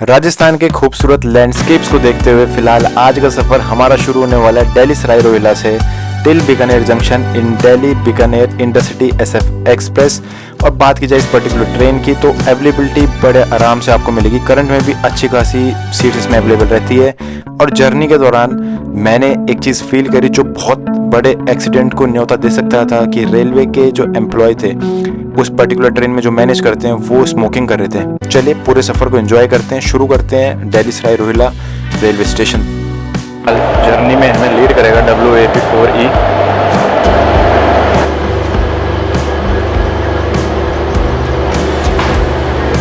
राजस्थान के खूबसूरत लैंडस्केप्स को देखते हुए फिलहाल आज का सफ़र हमारा शुरू होने वाला है दिल्ली सराय रोहिल्ला से till Bikaner junction in Delhi Bikaner intercity SF express. और बात की जाए इस पर्टिकुलर ट्रेन की तो अवेलेबिलिटी बड़े आराम से आपको मिलेगी। करंट में भी अच्छी खासी सीट्स इसमें अवेलेबल रहती है। और जर्नी के दौरान मैंने एक चीज़ फील करी जो बहुत बड़े एक्सीडेंट को न्योता दे सकता था कि रेलवे के जो एम्प्लॉय थे उस पर्टिकुलर ट्रेन में जो मैनेज करते हैं वो स्मोकिंग कर रहे थे। चलिए पूरे सफ़र को एंजॉय करते हैं। शुरू करते हैं Delhi Sarai Rohilla railway station. Journey में हमें लीड करेगा WAP4E।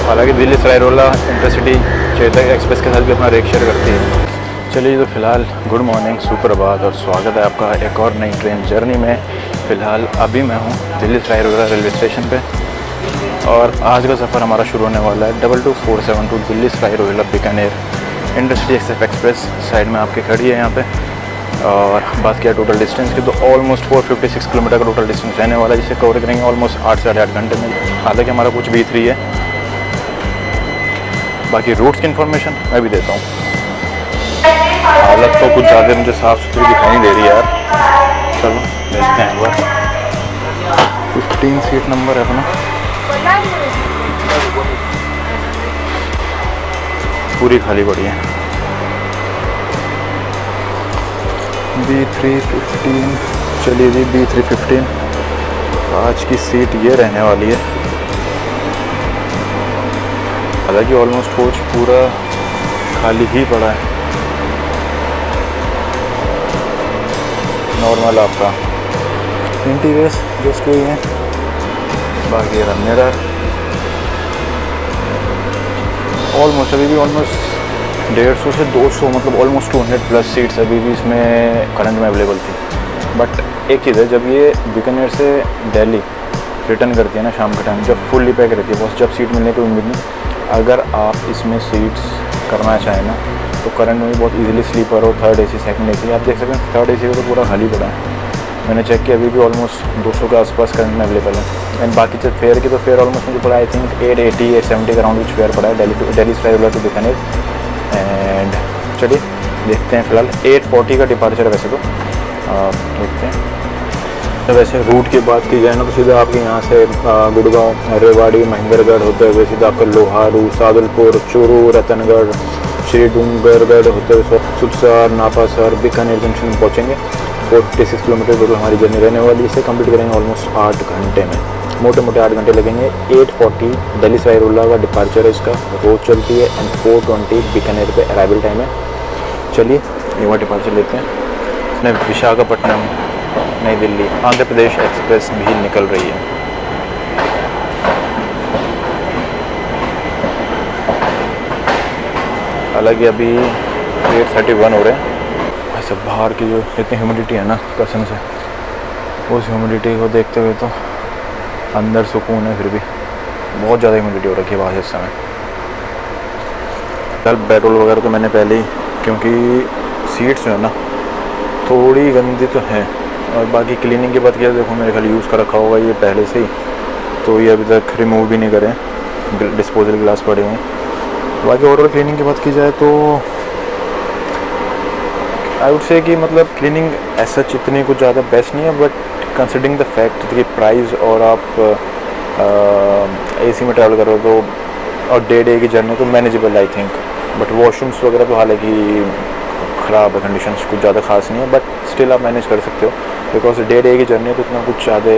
हालांकि दिल्ली सराय रोहिल्ला इंटरसिटी चेतक एक्सप्रेस के साथ भी अपना रेक शेयर करती है। चलिए तो फिलहाल गुड मॉर्निंग, सुप्रभात और स्वागत है आपका एक और नई ट्रेन जर्नी में। फ़िलहाल अभी मैं हूँ दिल्ली सराय रोहिल्ला रेलवे स्टेशन पे और आज का सफ़र हमारा शुरू होने वाला है 22472 Delhi Sarai Rohilla Bikaner intercity SF express. Side में आपकी खड़ी है यहाँ पे। और बात किया टोटल डिस्टेंस की तो ऑलमोस्ट 456 किलोमीटर का टोटल डिस्टेंस रहने वाला है, जिसे कवर करेंगे ऑलमोस्ट 8 से 8.5 घंटे में। हालांकि हमारा कुछ B3 है। बाकी रूट्स की इन्फॉर्मेशन मैं भी देता हूँ। हालत तो कुछ ज़्यादा मुझे साफ़ सुथरी दिखाई नहीं दे रही यार। चलो देखते हैं एक बार। 15 सीट नंबर है अपना। पूरी खाली पड़ी है। B315। चलिए जी B315 आज की सीट ये रहने वाली है। हालांकि ऑलमोस्ट कोच पूरा खाली ही पड़ा है। नॉर्मल आपका इंटीरियर्स जस्ट कोई है। बाकी मिरर ऑलमोस्ट अभी भी ऑलमोस्ट 150 से 200 मतलब ऑलमोस्ट 200 प्लस सीट्स अभी भी इसमें करंट में अवेलेबल थी। बट एक चीज़ है, जब ये बीकानेर से दिल्ली रिटर्न करती है ना शाम के टाइम, जब फुल्ली पैक रहती है, बस जब सीट मिलने की उम्मीद नहीं। अगर आप इसमें सीट्स करना चाहें ना तो करंट में भी बहुत इजीली स्लीपर हो, थर्ड AC सेकंड AC। आप देख सकते हैं थर्ड AC तो पूरा खाली पड़ा है। मैंने चेक किया अभी भी ऑलमोस्ट 200 के आसपास करंट में अवेलेबल है। एंड बाकी जब फेयर की तो फेयर ऑलमोस्ट मुझे पड़ा आई थिंक 880 870 के अराउंड कुछ फेयर पड़ा है दिल्ली सराय रोहिल्ला टू बीकानेर। एंड चलिए देखते हैं। फिलहाल 840 का डिपार्चर है वैसे तो। देखते हैं। तो वैसे रूट की बात की जाए ना तो सीधा आपके यहाँ से गुड़गांव, रेवाड़ी, महेंद्रगढ़ होते हुए सीधा आपका लोहारू, सादुलपुर, चूरू, रतनगढ़, श्री डूंगरगढ़ होते हुए सुतसर, नापासर, बीकानेर जंक्शन में पहुँचेंगे। 456 किलोमीटर टोटल हमारी जर्नी रहने वाली। इसे कंप्लीट करेंगे ऑलमोस्ट 8 घंटे में। मोटे मोटे 8 घंटे लगेंगे। 840 दिल्ली सराय रोहिल्ला का डिपार्चर है इसका, रोज चलती है। एंड 420 बीकानेर पे अराइवल टाइम है। चलिए एक बार डिपार्चर लेते हैं। मैं विशाखापट्टनम नई दिल्ली आंध्र प्रदेश एक्सप्रेस भी निकल रही है। हालांकि अभी 8:31 हो रहे हैं। ऐसे बाहर की जो इतनी ह्यूमिडिटी है ना कसम से, उस ह्यूमिडिटी को देखते हुए तो अंदर सुकून है। फिर भी बहुत ज़्यादा ह्यूमिडिटी हो रखी है बाहर इस समय। कल पेट्रोल वगैरह तो मैंने पहले ही, क्योंकि सीट्स जो है ना थोड़ी गंदी तो है। और बाकी क्लीनिंग की बात किया देखो मेरे ख्याल यूज़ कर रखा होगा ये पहले से ही, तो ये अभी तक रिमूव भी नहीं करें। डिस्पोजल ग्लास पड़े हुए हैं। बाकी ओवरऑल क्लीनिंग की बात की जाए तो आई वुड से कि मतलब क्लीनिंग ऐसा इतनी कुछ ज़्यादा बेस्ट नहीं है। बट कंसिडरिंग द फैक्ट कि प्राइस और आप AC में ट्रैवल करो तो और डे की जर्नी तो manageable I think. But washrooms वगैरह तो हालांकि ख़राब है, कंडीशंस कुछ ज़्यादा खास नहीं है। बट स्टिल आप मैनेज कर सकते हो बिकॉज डे की जर्नी है तो इतना कुछ ज़्यादा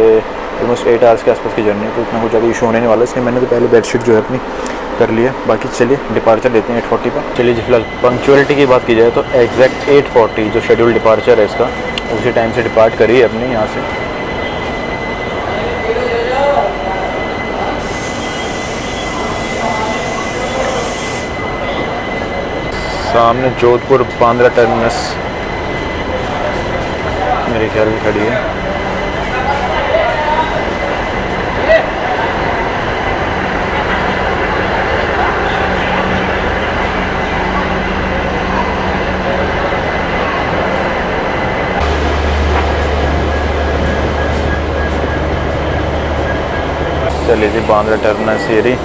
ऑलमोस्ट 8 आवर्स के आसपास की जर्नी है तो इतना कुछ ज़्यादा इशू होने नहीं वाला। इसलिए मैंने तो पहले बेडशीट जो है अपनी कर लिया। बाकी चलिए डिपार्चर लेते हैं 840 का। चलिए जी फिलहाल पंक्चुअलिटी की बात की जाए तो एग्जैक्ट 840 जो शेड्यूल डिपार्चर है इसका उसी टाइम से डिपार्ट करी है अपने यहाँ से। सामने जोधपुर बांद्रा टर्मिनस मेरे ख्याल में खड़ी है। चलिए जी बांद्रा टर्मिनस ये रही।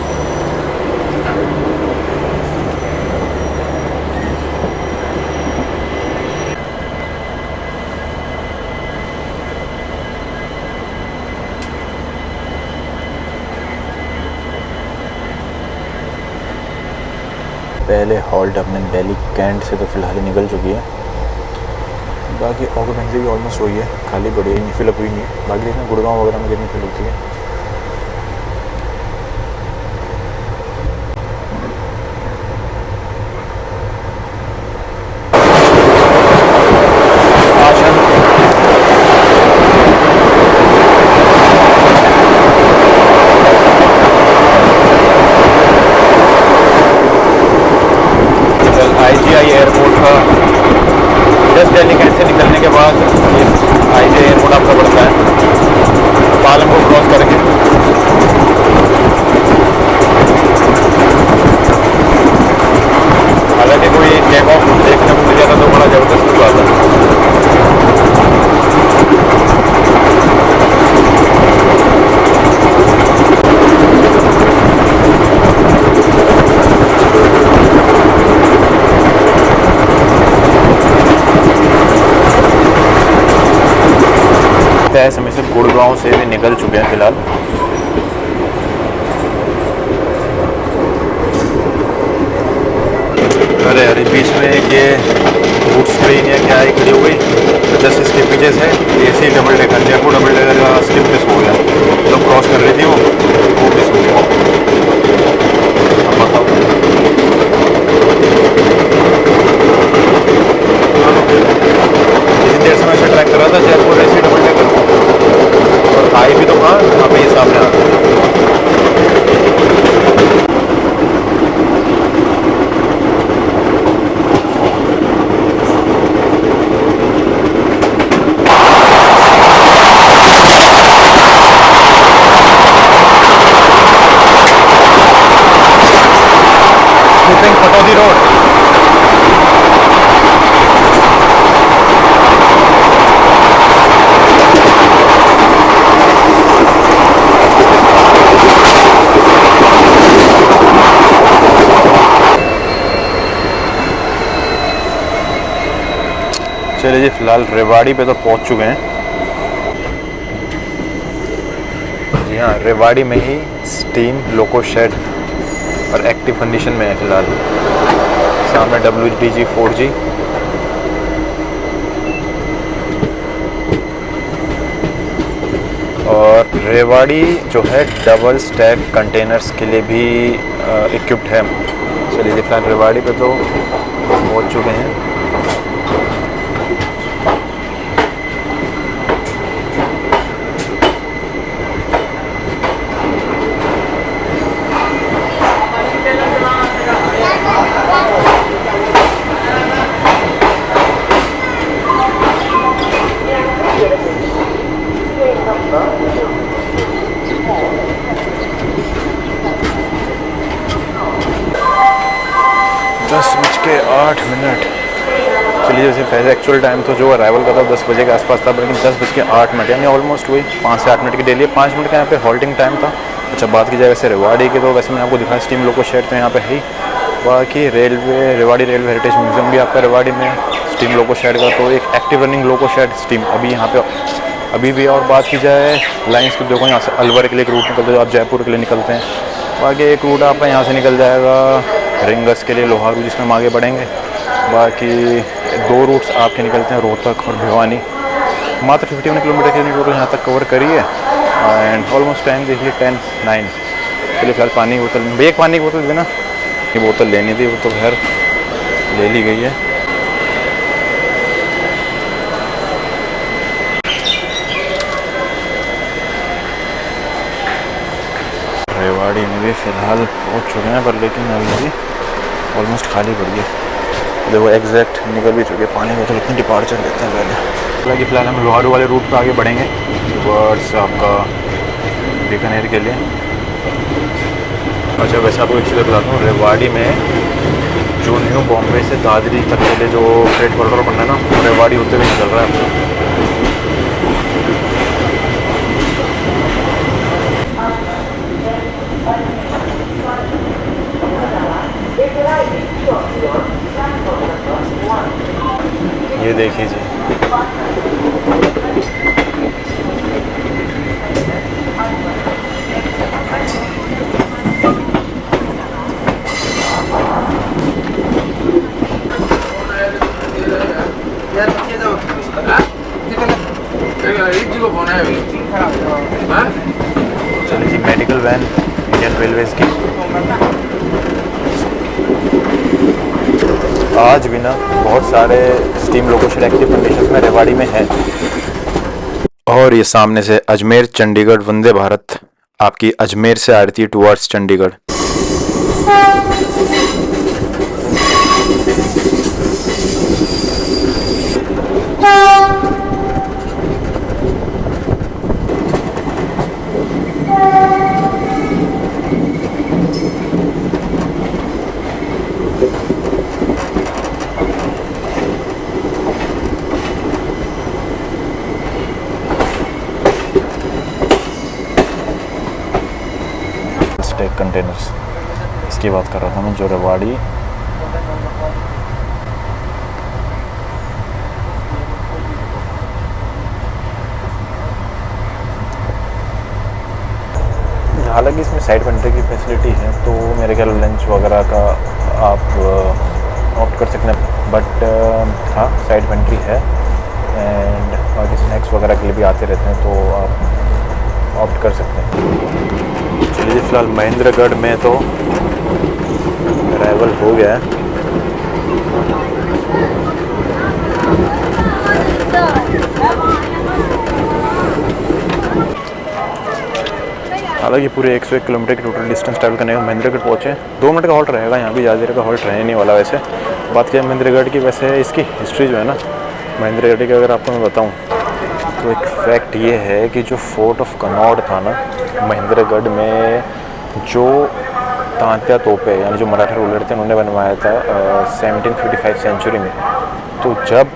पहले हॉल्ट अपने दिल्ली कैंट से तो फ़िलहाल ही निकल चुकी है। बाकी ऑक्यूपेंसी भी ऑलमोस्ट हुई है, खाली पड़ी है, फिलअप हुई नहीं है। बाकी देखना गुड़गांव वगैरह में कितनी फिल होती है। IGI एयरपोर्ट का जस्ट दिल्ली कैंट से निकलने के बाद IGI एयरपोर्ट आपका पड़ता है पालम को क्रॉस करके। हालांकि कोई टेक ऑफ देखने को मिल जाता तो बड़ा ज़बरदस्त हुआ था। तय समय से गुड़गांव से भी निकल चुके हैं फ़िलहाल। अरे अरे बीच में एक ये रूट स्क्रीन या क्या है खड़ी हो गई, तो जस्ट इसके पीछे से AC double decker Jaipur double decker का स्लिप मिस हो गया, लोग क्रॉस कर रही थी वो मिस हो गया। अब बताओ इतनी देर से मैं इसे ट्रैक कर रहा था जयपुर AC डबल डेकर को, और आई भी तो कहाँ यहाँ पे ये सामने आता है। पटौदी रोड चलिए जी, फिलहाल रेवाड़ी पे तो पहुंच चुके हैं। जी हाँ, रेवाड़ी में ही स्टीम लोको शेड और एक्टिव कंडीशन में है फ़िलहाल। सामने WDG 4G और रेवाड़ी जो है डबल स्टैक कंटेनर्स के लिए भी इक्विप्ड है। चलिए फिलहाल रेवाड़ी पे तो पहुंच चुके हैं। चलिए जैसे वैसे एक्चुअल टाइम तो जो अराइवल का था 10 बजे के आसपास था, लेकिन 10:08 यानी ऑलमोस्ट वही 5 से 8 मिनट की डेली है। 5 मिनट का यहाँ पे हॉल्टिंग टाइम था। अच्छा, बात की जाए वैसे रेवाड़ी की, तो वैसे मैंने आपको दिखाया स्टीम लोको शेड तो यहाँ पे है ही। बाकी रेवाड़ी रेलवे हेरिटेज म्यूजियम भी आपका रेवाड़ी में स्टीम लोको शेड का, तो एक active running loco shed steam अभी यहाँ पे अभी भी। और बात की जाए लाइन्स की, देखो यहाँ से अलवर के लिए एक रूट निकलते हैं, आप जयपुर के लिए निकलते हैं। बाकी एक रूट आपका यहाँ से निकल जाएगा रिंगस के लिए लोहारू, जिसमें हम आगे बढ़ेंगे। बाकी 2 रूट्स आपके निकलते हैं रोहतक और भिवानी। मात्र 51 किलोमीटर के टोटल यहाँ तक कवर करिए एंड ऑलमोस्ट टाइम देख लीजिए 10:09। चलिए फिलहाल पानी की बोतल, भैया एक पानी की बोतल देना। ये बोतल लेनी थी, वो तो खैर ले ली गई है। रेवाड़ी में भी फ़िलहाल पहुँच चुके हैं, पर लेकिन अभी भी ऑलमोस्ट खाली पड़ी है। देखो एग्जैक्ट निकल भी चुके, पानी बोतल अपनी डिपार्चर देते हैं पहले। हालांकि फ़िलहाल हम लोहारू वाले रूट पे आगे बढ़ेंगे वर्ड्स आपका बीकानेर के लिए। अच्छा, वैसे आपको एक चीज़ बताता हूँ, रेवाड़ी में जो न्यू बॉम्बे से दादरी तक के लिए जो फ्रेट कॉरिडोर बनना है ना, वो रेवाड़ी होते हुए निकल रहा है। ये देखिए जी, आज भी ना बहुत सारे स्टीम लोको एक्टिव कंडीशंस में रेवाड़ी में हैं। और ये सामने से अजमेर चंडीगढ़ वंदे भारत आपकी अजमेर से आ रही थी टुवर्ड्स चंडीगढ़। कंटेनर्स इसकी बात कर रहा था मैं, जो रेवाड़ी हालांकि इसमें साइड पेंट्री की फैसिलिटी है, तो मेरे ख्याल लंच वगैरह का आप ऑप्ट कर सकते हैं, बट हाँ साइड पेंट्री है एंड बाकी स्नैक्स वगैरह के लिए भी आते रहते हैं, तो आप ऑप्ट कर सकते हैं। चलिए फ़िलहाल महेंद्रगढ़ में तो अराइवल हो गया है। हालांकि पूरे 101 किलोमीटर की टोटल डिस्टेंस ट्रैवल करने में महेंद्रगढ़ पहुँचे। 2 मिनट का हॉल्ट रहेगा, यहाँ भी ज़्यादा देर का हॉल्ट रहने नहीं वाला। वैसे बात किया महेंद्रगढ़ की, वैसे इसकी हिस्ट्री जो है ना महेंद्रगढ़ की, अगर आपको मैं बताऊँ तो एक फैक्ट ये है कि जो फोर्ट ऑफ कनौड़ था ना महेंद्रगढ़ में, जो तांत्या तोपे यानी जो मराठा रूलर थे उन्होंने बनवाया था 1755 सेंचुरी में। तो जब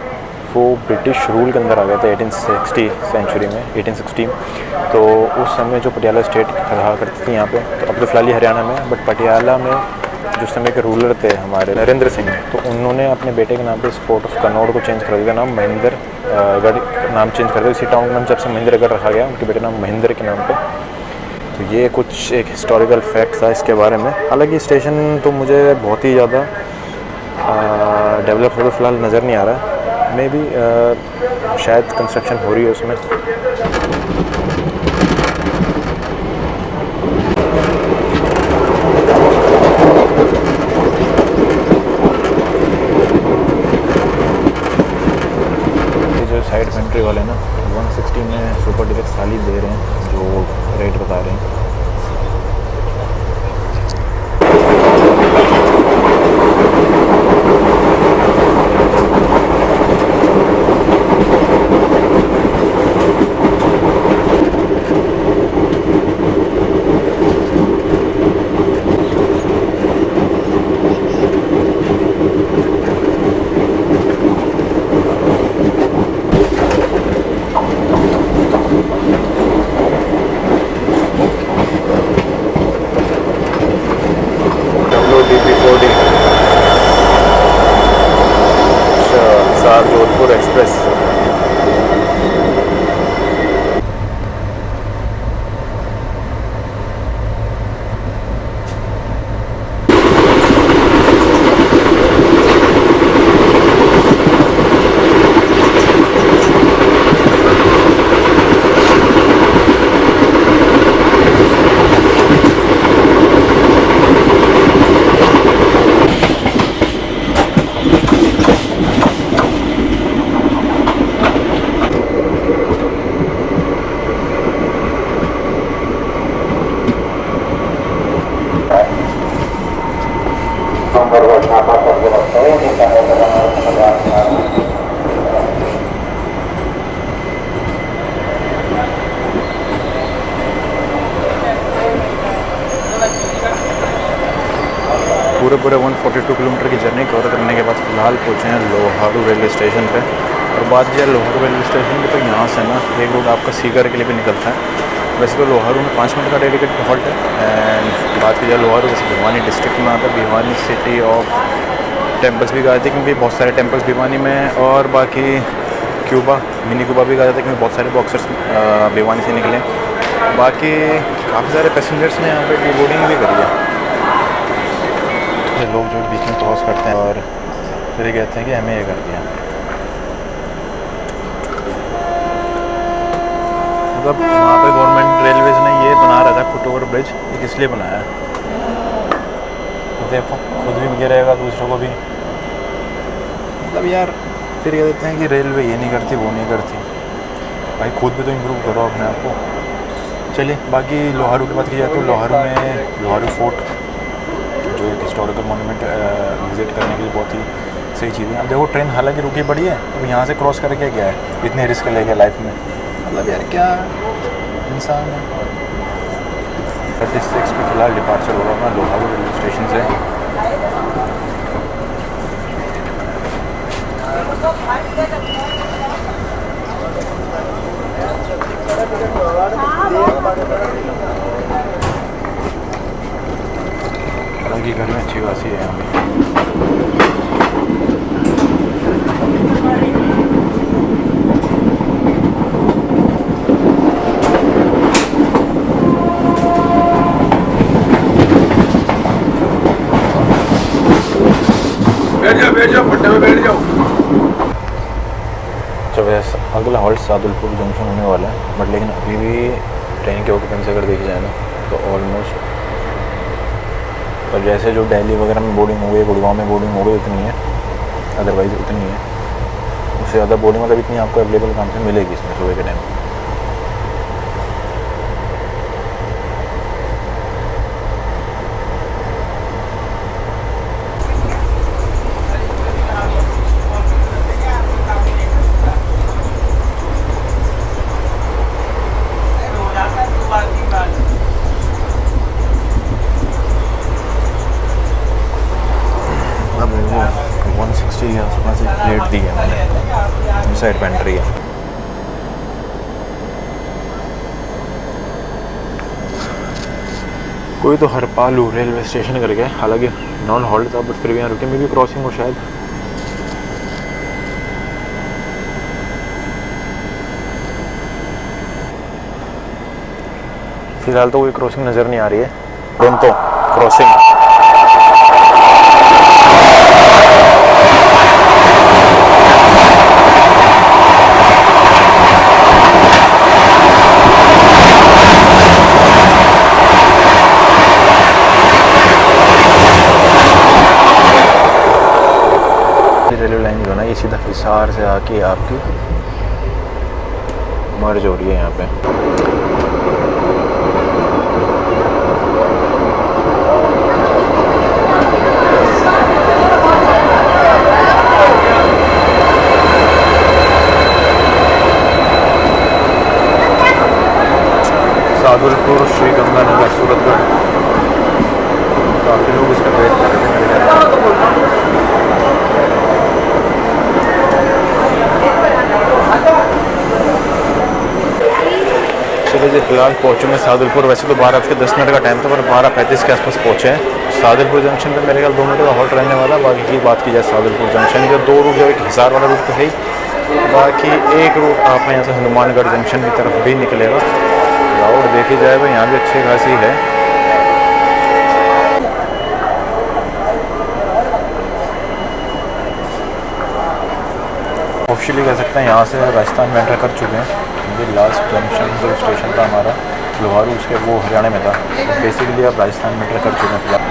वो ब्रिटिश रूल के अंदर आ गया था 1860 सेंचुरी में, 1816, तो उस समय जो पटियाला स्टेट रहा करती थी यहाँ पे, तो अब तो फिलहाल हरियाणा में, बट पटियाला में जो समय के रूलर थे हमारे नरेंद्र सिंह, तो उन्होंने अपने बेटे के नाम पे इस फोर्ट ऑफ कनौड़ को चेंज कर दिया, नाम महेंद्रगढ़ नाम चेंज कर दिया। इसी टाउन का नाम जब से महेंद्रगढ़ रखा गया उनके बेटे नाम महेंद्र के नाम पे। तो ये कुछ एक हिस्टोरिकल फैक्ट था इसके बारे में। हालांकि स्टेशन तो मुझे बहुत ही ज़्यादा डेवलप होता फिलहाल नज़र नहीं आ रहा है, मे बी शायद कंस्ट्रक्शन हो रही है उसमें। साइड पेंट्री वाले ना 160 में सुपर डिलक्स थाली दे रहे हैं, जो रेट बता रहे हैं। जोधपुर एक्सप्रेस। पूरे 142 किलोमीटर की जर्नी कवर करने के बाद फ़िलहाल पहुँचे हैं लोहारू रेलवे स्टेशन पे। और बात किया लोहारू रेलवे स्टेशन की, तो यहाँ से ना एक रूट आपका सीकर के लिए भी निकलता है। वैसे तो लोहारू में 5 मिनट का डेडिकेटेड हॉल्ट है। एंड बात की जाए लोहारू, वैसे भिवानी डिस्ट्रिक्ट में आता है, भिवानी सिटी ऑफ टेम्पल्स भी कहा जाता है, क्योंकि बहुत सारे टेम्पल्स भिवानी में हैं। और बाकी क्यूबा, मिनी क्यूबा भी कहा जाता है, क्योंकि बहुत सारे बॉक्सर्स भिवानी से निकले। बाकी काफ़ी सारे पैसेंजर्स ने यहाँ पर बोर्डिंग भी करी है। लोग जो बीच में क्रॉस करते हैं और फिर ये कहते हैं कि हमें ये कर दिया। मतलब वहाँ पे गवर्नमेंट रेलवेज ने ये बना रखा है फुट ओवर ब्रिज, ये किस लिए बनाया है? तो देखो खुद भी गिरेगा, दूसरों को भी मतलब यार फिर कह देते हैं कि रेलवे ये नहीं करती वो नहीं करती, भाई खुद भी तो इम्प्रूव करो अपने आप को। चलिए बाकी लोहारू की बात की जाए तो लोहारू में लोहारू फोर्ट जो एक हिस्टोरिकल मोनूमेंट विज़िट करने के लिए बहुत ही सही चीज़ है। अब देखो ट्रेन हालांकि रुकी पड़ी है, अब यहाँ से क्रॉस करके गया है, इतने रिस्क ले गया लाइफ में, मतलब यार क्या इंसान है। 36 पे फिलहाल डिपार्चर होगा अपना लोहारू रेलवे स्टेशन से। हालांकि घर में अच्छी खासी है यहाँ पे। बैठ जाओ पट्टे में बैठ जाओ। तो वैसे अगला हॉल्ट सादुलपुर जंक्शन होने वाला है, बट लेकिन अभी भी ट्रेन के ऑक्यूपेंसी अगर देखी जाए ना तो ऑलमोस्ट, और जैसे जो दिल्ली वगैरह में बोर्डिंग हो गई, गुड़गांव में बोर्डिंग हो गई उतनी है, अदरवाइज़ उतनी है, उससे ज़्यादा बोर्डिंग मतलब इतनी आपको अवेलेबल काम से मिलेगी इसमें सुबह के टाइम। अब वो 160 या उसमें से प्लेट दी है मैंने, साइड पेंट्री है। कोई तो हरपालू रेलवे स्टेशन कर गया, हालांकि नॉन हॉल्ट था बट फिर भी यहाँ रुके, मे भी क्रॉसिंग हो शायद। फिलहाल तो कोई क्रॉसिंग नज़र नहीं आ रही है, तो क्रॉसिंग रेलवे लाइन जो है ना ये सीधा हिसार से आके आपकी मर्ज हो रही है यहाँ पे। सादुलपुर श्री गंगानगर सूरतगढ़, काफ़ी लोग इसका वेट कर रहे हैं। चलिए जी फिलहाल पहुँचूँगे सादुलपुर। वैसे तो 12:10 का टाइम था पर 12:35 के आसपास पहुँचे हैं। सादुलपुर जंक्शन पे मेरे ख्याल 2 मिनट का हॉल्ट रहने वाला। बाकी की बात की जाए सादुलपुर जंक्शन के 2 रूट, जो एक हिसार वाला रूट तो है ही, बाकी एक रूट आप यहाँ से हनुमानगढ़ जंक्शन की तरफ भी निकलेगा। क्राउड देखी जाए तो यहाँ भी अच्छी खासी है। ऑफिशियली कह सकते हैं यहाँ से राजस्थान में एंटर कर चुके हैं। ये लास्ट जंक्शन जो स्टेशन था हमारा लोहारू, उसके वो हरियाणा में था, तो बेसिकली आप राजस्थान में एंटर कर चुके हैं फिलहाल।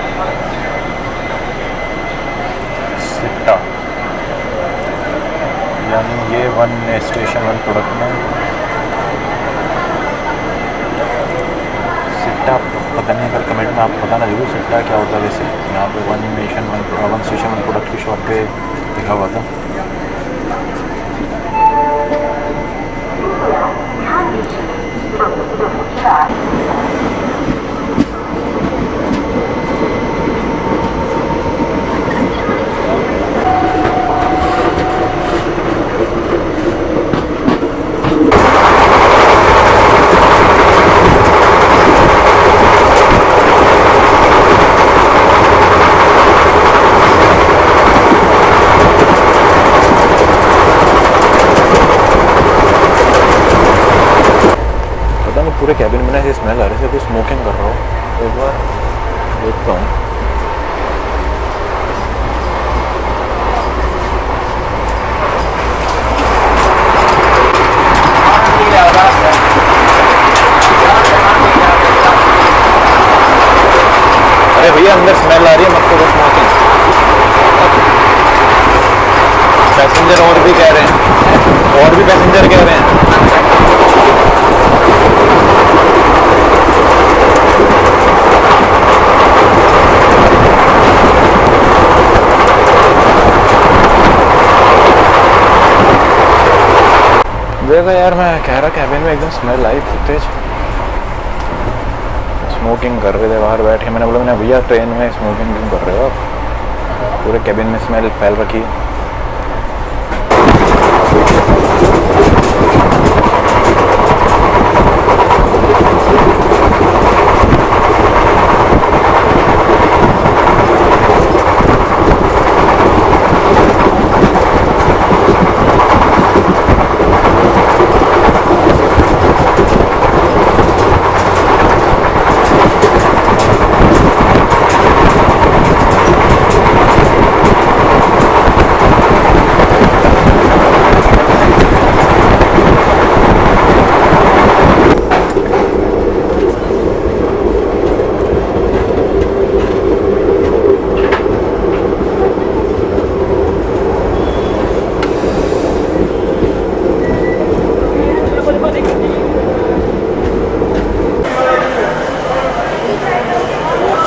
सिट्टा यानी ये 1 स्टेशन 1 प्रोडक्ट में सिट्टा, पता नहीं, अगर कमेंट में आप बताना जरूर सिट्टा क्या होता है। वैसे यहाँ पे 1 स्टेशन 1 प्रोडक्ट की शॉप पे लिखा हुआ था। पूरे कैबिन में ना ऐसी स्मेल आ रही है, कोई स्मोकिंग कर रहा हो। एक बार देखता हूँ। अरे भैया अंदर स्मेल आ रही है, मत करो स्मोकिंग। पैसेंजर और भी कह रहे हैं, और भी पैसेंजर कह रहे हैं। देखो यार, मैं कह रहा कैबिन में एकदम स्मेल आई बहुत तेज। स्मोकिंग कर रहे थे बाहर बैठ के। मैंने बोला भैया ट्रेन में स्मोकिंग क्यों कर रहे हो आप, पूरे कैबिन में स्मेल फैल रखी।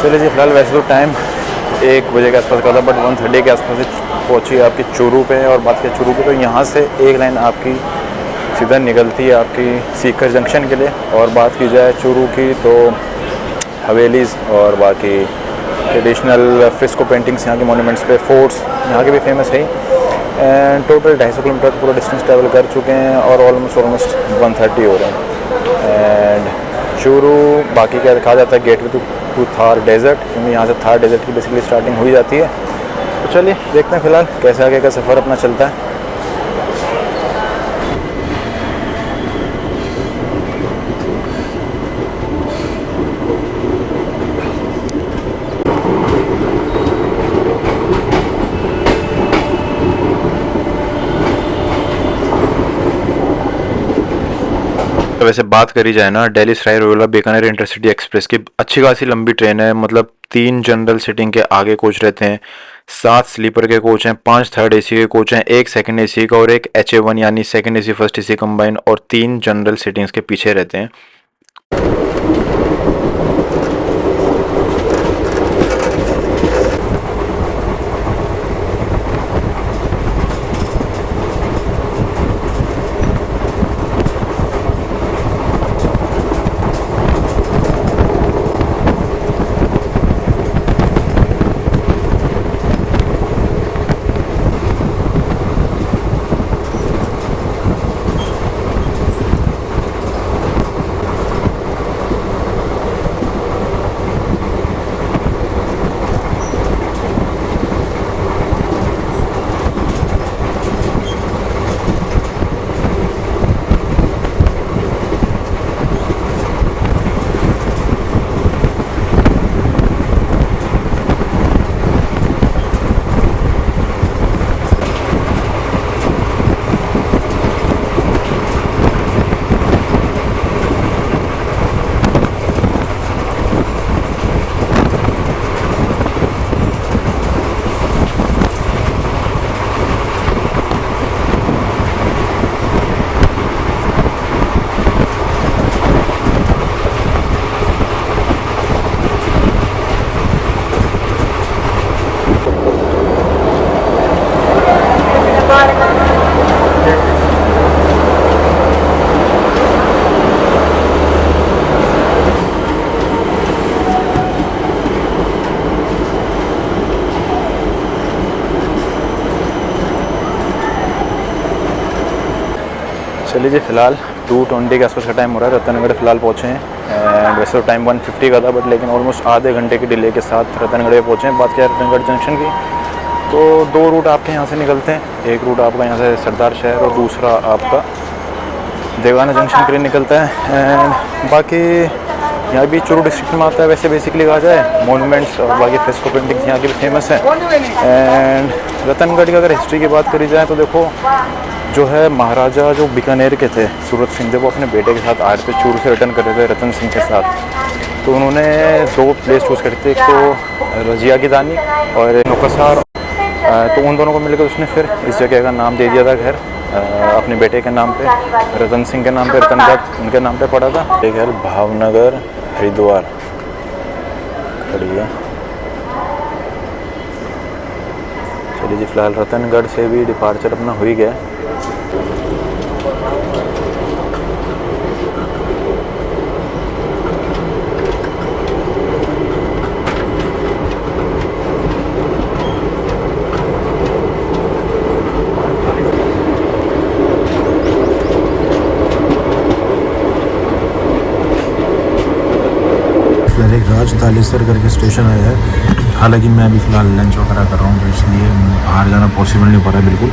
चलिए जी, फिलहाल वैसे तो टाइम 1 बजे के आसपास का था, बट 1:30 के आसपास से पहुंची आपकी चूरू पे। और बात करें चूरू की, तो यहाँ से एक लाइन आपकी सीधा निकलती है आपकी सीकर जंक्शन के लिए। और बात की जाए चूरू की, तो हवेलीज़ और बाकी ट्रेडिशनल फ्रिस्को पेंटिंग्स, यहाँ के मोनूमेंट्स पे, फोर्ट्स यहाँ के भी फेमस है। एंड टोटल 250 किलोमीटर पूरा डिस्टेंस ट्रैवल कर चुके हैं और ऑलमोस्ट 130 हो रहे हैं। एंड चूरू बाकी क्या कहा जाता है, गेटवे टू थार डेजर्ट, क्योंकि यहाँ से थार डेजर्ट की बेसिकली स्टार्टिंग हो ही जाती है। तो चलिए देखते हैं फिलहाल कैसे आगे का सफ़र अपना चलता है। तो वैसे बात करी जाए ना, दिल्ली सराय रोहिल्ला बीकानेर इंटरसिटी एक्सप्रेस की अच्छी खासी लंबी ट्रेन है। मतलब 3 जनरल सीटिंग के आगे कोच रहते हैं, 7 स्लीपर के कोच हैं, 5 थर्ड एसी के कोच हैं, 1 सेकंड एसी का और 1 HA1 यानी second AC first AC combine, और 3 जनरल सीटिंग्स के पीछे रहते हैं। चलिए जी, फिलहाल 2:20 के आसपास का टाइम हो रहा है। रतनगढ़ फिलहाल पहुँचे हैं। एंड वैसे तो टाइम 1:50 का था, बट लेकिन ऑलमोस्ट आधे घंटे की डिले के साथ रतनगढ़ पहुँचे हैं। बात किया रतनगढ़ जंक्शन की, तो 2 रूट आपके यहाँ से निकलते हैं। एक रूट आपका यहाँ से सरदार शहर और दूसरा आपका देवाना जंक्शन के लिए निकलता है। एंड बाकी यहाँ भी चूरू डिस्ट्रिक्ट में आता है। वैसे बेसिकली कहा जाए मोनूमेंट्स और बाकी फ्रेस्को पेंटिंग्स यहाँ की भी फेमस हैं। एंड रतनगढ़ की अगर हिस्ट्री की बात करी जाए, तो देखो जो है महाराजा जो बीकानेर के थे सूरत सिंह, जब वो अपने बेटे के साथ आए थे चूरू से रिटर्न कर रहे थे रतन सिंह के साथ, तो उन्होंने 2 प्लेस चूज़ करी थी। एक तो रजिया की दानी और नौकरसार, तो उन दोनों को मिलकर उसने फिर इस जगह का नाम दे दिया था घर, अपने बेटे के नाम पे, रतन सिंह के नाम पे, रतनगढ़ उनके नाम पे पड़ा था। ये घर भावनगर हरिद्वार खड़ी है। चलिए जी, फिलहाल रतनगढ़ से भी डिपार्चर अपना हो ही गया। फिर एक राज तालेसर करके स्टेशन आया है। हालांकि मैं अभी फ़िलहाल लंच वगैरह कर रहा हूँ, तो इसलिए बाहर जाना पॉसिबल नहीं हो पा रहा है बिल्कुल।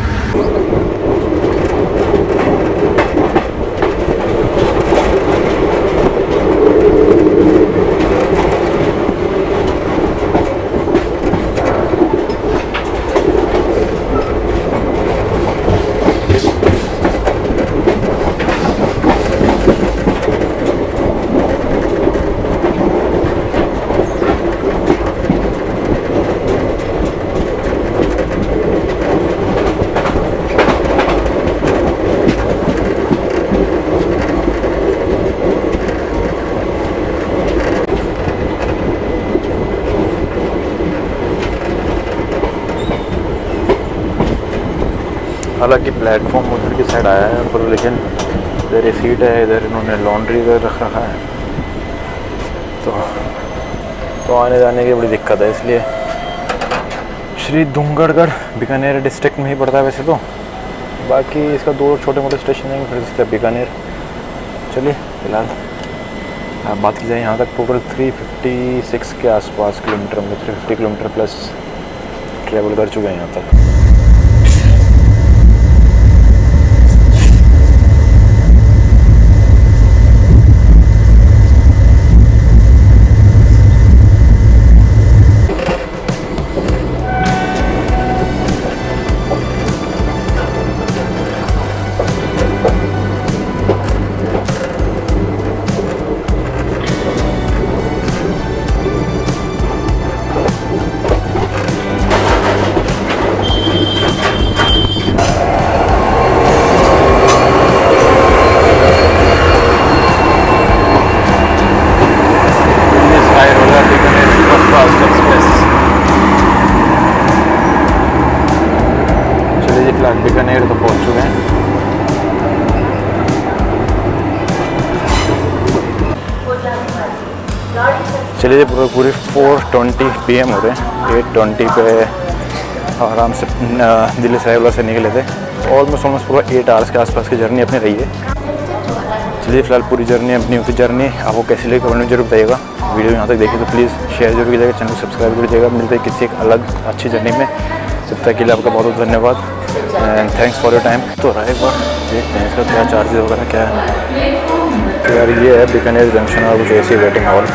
हालांकि प्लेटफॉर्म उधर की साइड आया है पर, लेकिन इधर ये सीट है, इधर इन्होंने लॉन्ड्री इधर रख रखा है, तो आने जाने की बड़ी दिक्कत है। इसलिए श्री धुंगड़गढ़ बीकानेर डिस्ट्रिक्ट में ही पड़ता है वैसे तो, बाकी इसका दो छोटे मोटे स्टेशन हैं, फिर इसका बीकानेर। चलिए फिलहाल बात की जाए यहाँ तक टोटल 356 के आसपास किलोमीटर में 350 किलोमीटर प्लस ट्रैवल कर चुके हैं यहाँ तक। बीकानेर तो पहुंच चुके हैं। चलिए पूरी 4:20 PM हो रहे हैं। 8:20 पे आराम से दिल्ली साहिबला से निकले थे। ऑलमोस्ट पूरा 8 आवर्स के आसपास की जर्नी अपनी रही है। चलिए फिलहाल पूरी जर्नी अपनी होती जर्नी आपको कैसी लगी कमेंट में जरूर बताइएगा। वीडियो यहाँ तक देखिए तो प्लीज़ शेयर जरूर कीजिएगा, चैनल को सब्सक्राइब कर दीजिएगा। मिलते हैं किसी एक अलग अच्छी जर्नी में, तब तक के लिए आपका बहुत बहुत धन्यवाद and thanks for your time. तो रहा एक बार देखते हैं इसका क्या चार्जेस वगैरह क्या है। तो यार ये है बीकानेर जंक्शन और कुछ ऐसी वेटिंग हॉल।